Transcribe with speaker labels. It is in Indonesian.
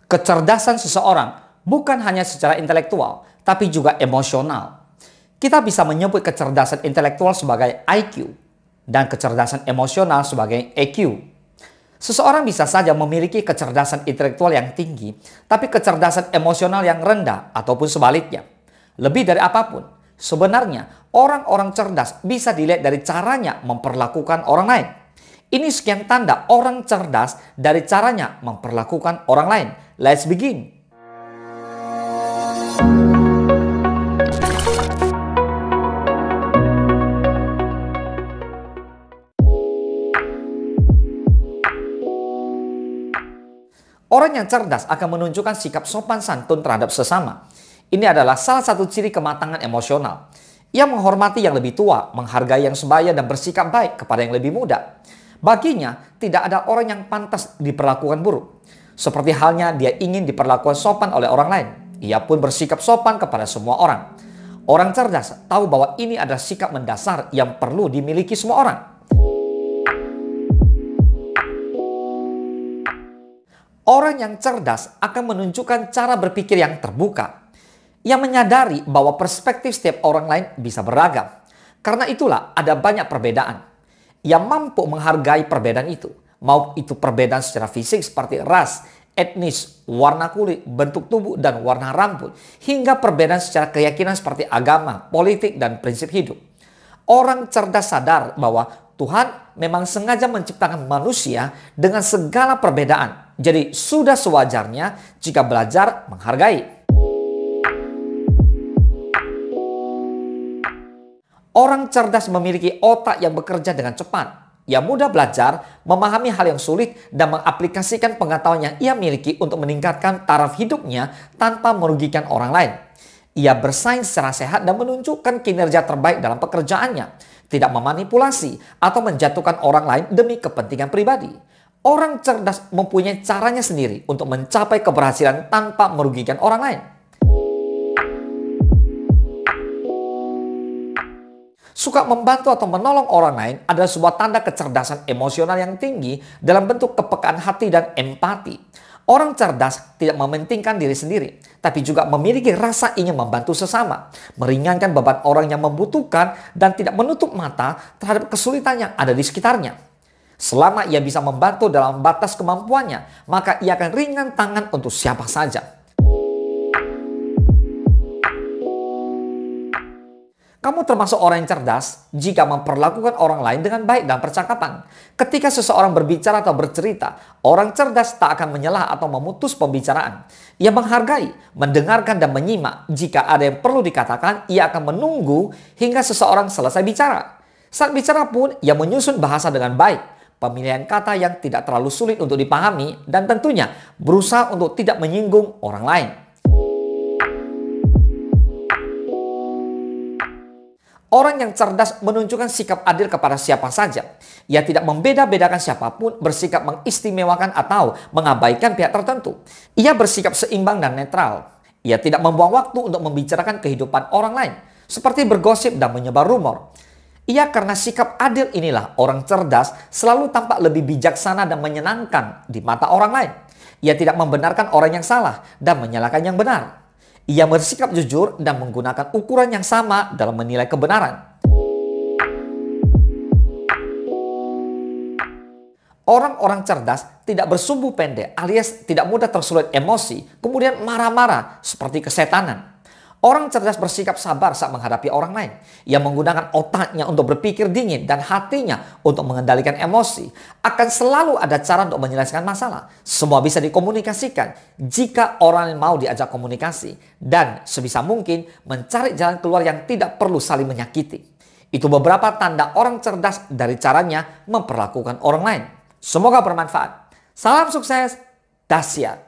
Speaker 1: Kecerdasan seseorang bukan hanya secara intelektual, tapi juga emosional. Kita bisa menyebut kecerdasan intelektual sebagai IQ dan kecerdasan emosional sebagai EQ. Seseorang bisa saja memiliki kecerdasan intelektual yang tinggi, tapi kecerdasan emosional yang rendah ataupun sebaliknya. Lebih dari apapun, sebenarnya orang-orang cerdas bisa dilihat dari caranya memperlakukan orang lain. Ini sekian tanda orang cerdas dari caranya memperlakukan orang lain. Let's begin. Orang yang cerdas akan menunjukkan sikap sopan santun terhadap sesama. Ini adalah salah satu ciri kematangan emosional. Ia menghormati yang lebih tua, menghargai yang sebaya, dan bersikap baik kepada yang lebih muda. Baginya, tidak ada orang yang pantas diperlakukan buruk. Seperti halnya dia ingin diperlakukan sopan oleh orang lain. Ia pun bersikap sopan kepada semua orang. Orang cerdas tahu bahwa ini adalah sikap mendasar yang perlu dimiliki semua orang. Orang yang cerdas akan menunjukkan cara berpikir yang terbuka. Ia menyadari bahwa perspektif setiap orang lain bisa beragam. Karena itulah ada banyak perbedaan. Ia mampu menghargai perbedaan itu. Mau itu perbedaan secara fisik seperti ras, etnis, warna kulit, bentuk tubuh, dan warna rambut. Hingga perbedaan secara keyakinan seperti agama, politik, dan prinsip hidup. Orang cerdas sadar bahwa Tuhan memang sengaja menciptakan manusia dengan segala perbedaan. Jadi sudah sewajarnya jika belajar menghargai. Orang cerdas memiliki otak yang bekerja dengan cepat. Ia mudah belajar, memahami hal yang sulit, dan mengaplikasikan pengetahuan yang ia miliki untuk meningkatkan taraf hidupnya tanpa merugikan orang lain. Ia bersaing secara sehat dan menunjukkan kinerja terbaik dalam pekerjaannya, tidak memanipulasi atau menjatuhkan orang lain demi kepentingan pribadi. Orang cerdas mempunyai caranya sendiri untuk mencapai keberhasilan tanpa merugikan orang lain. Suka membantu atau menolong orang lain adalah sebuah tanda kecerdasan emosional yang tinggi dalam bentuk kepekaan hati dan empati. Orang cerdas tidak mementingkan diri sendiri, tapi juga memiliki rasa ingin membantu sesama, meringankan beban orang yang membutuhkan, dan tidak menutup mata terhadap kesulitan yang ada di sekitarnya. Selama ia bisa membantu dalam batas kemampuannya, maka ia akan ringan tangan untuk siapa saja. Kamu termasuk orang yang cerdas jika memperlakukan orang lain dengan baik dalam percakapan. Ketika seseorang berbicara atau bercerita, orang cerdas tak akan menyelah atau memutus pembicaraan. Ia menghargai, mendengarkan, dan menyimak. Jika ada yang perlu dikatakan, ia akan menunggu hingga seseorang selesai bicara. Saat bicara pun, ia menyusun bahasa dengan baik. Pemilihan kata yang tidak terlalu sulit untuk dipahami, dan tentunya berusaha untuk tidak menyinggung orang lain. Orang yang cerdas menunjukkan sikap adil kepada siapa saja. Ia tidak membeda-bedakan siapapun, bersikap mengistimewakan atau mengabaikan pihak tertentu. Ia bersikap seimbang dan netral. Ia tidak membuang waktu untuk membicarakan kehidupan orang lain, seperti bergosip dan menyebar rumor. Ia karena sikap adil inilah orang cerdas selalu tampak lebih bijaksana dan menyenangkan di mata orang lain. Ia tidak membenarkan orang yang salah dan menyalahkan yang benar. Ia bersikap jujur dan menggunakan ukuran yang sama dalam menilai kebenaran. Orang-orang cerdas tidak bersumbu pendek alias tidak mudah tersulut emosi, kemudian marah-marah seperti kesetanan. Orang cerdas bersikap sabar saat menghadapi orang lain. Ia menggunakan otaknya untuk berpikir dingin dan hatinya untuk mengendalikan emosi. Akan selalu ada cara untuk menyelesaikan masalah. Semua bisa dikomunikasikan jika orang lain mau diajak komunikasi. Dan sebisa mungkin mencari jalan keluar yang tidak perlu saling menyakiti. Itu beberapa tanda orang cerdas dari caranya memperlakukan orang lain. Semoga bermanfaat. Salam sukses, dahsyat.